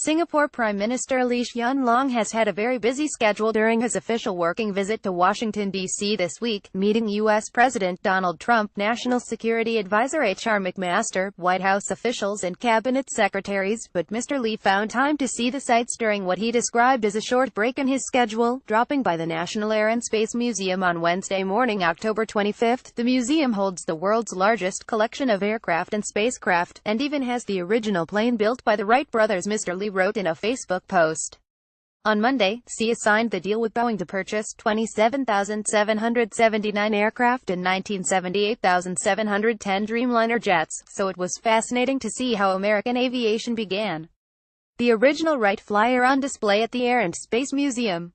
Singapore Prime Minister Hsien Loong has had a very busy schedule during his official working visit to Washington, D.C. this week, meeting U.S. President Donald Trump, National Security Advisor H.R. McMaster, White House officials and cabinet secretaries, but Mr. Lee found time to see the sights during what he described as a short break in his schedule, dropping by the National Air and Space Museum on Wednesday morning, October 25. The museum holds the world's largest collection of aircraft and spacecraft, and even has the original plane built by the Wright brothers. Mr. Lee wrote in a Facebook post. On Monday, Hsien signed the deal with Boeing to purchase 27,779 aircraft and 19,710 Dreamliner jets, so it was fascinating to see how American aviation began. The original Wright Flyer on display at the Air and Space Museum.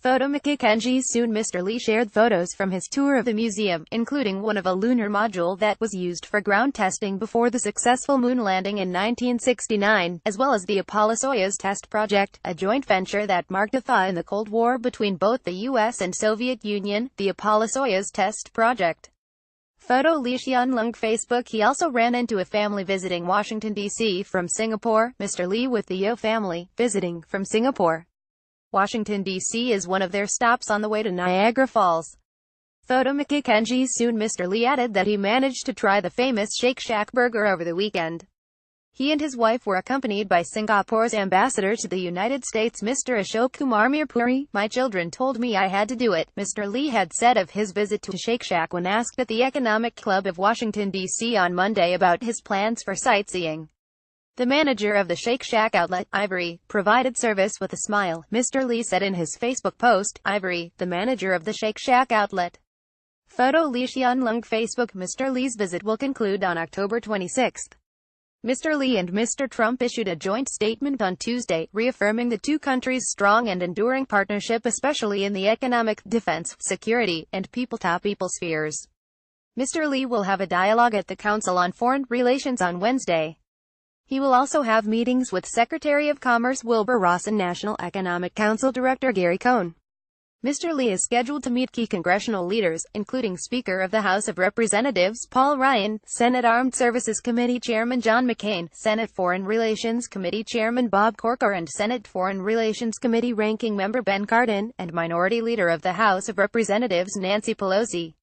Photo Hsien. Soon Mr. Lee shared photos from his tour of the museum, including one of a lunar module that was used for ground testing before the successful moon landing in 1969, as well as the Apollo-Soyuz test project, a joint venture that marked a thaw in the Cold War between both the U.S. and Soviet Union. The Apollo-Soyuz test project. Photo Hsien Loong. Facebook. He also ran into a family visiting Washington, D.C. from Singapore. Mr. Lee with the Yo family, visiting from Singapore. Washington, D.C. is one of their stops on the way to Niagara Falls. Photo Hsien. Soon Mr. Lee added that he managed to try the famous Shake Shack burger over the weekend. He and his wife were accompanied by Singapore's ambassador to the United States, Mr. Ashok Kumar Mirpuri. "My children told me I had to do it," Mr. Lee had said of his visit to Shake Shack when asked at the Economic Club of Washington, D.C. on Monday about his plans for sightseeing. The manager of the Shake Shack outlet, Ivory, provided service with a smile, Mr. Lee said in his Facebook post. Ivory, the manager of the Shake Shack outlet. Photo Hsien Loong. Facebook. Mr. Lee's visit will conclude on October 26. Mr. Lee and Mr. Trump issued a joint statement on Tuesday, reaffirming the two countries' strong and enduring partnership, especially in the economic, defense, security, and people-to-people spheres. Mr. Lee will have a dialogue at the Council on Foreign Relations on Wednesday. He will also have meetings with Secretary of Commerce Wilbur Ross and National Economic Council Director Gary Cohn. Mr. Lee is scheduled to meet key congressional leaders, including Speaker of the House of Representatives Paul Ryan, Senate Armed Services Committee Chairman John McCain, Senate Foreign Relations Committee Chairman Bob Corker, and Senate Foreign Relations Committee Ranking Member Ben Cardin, and Minority Leader of the House of Representatives Nancy Pelosi.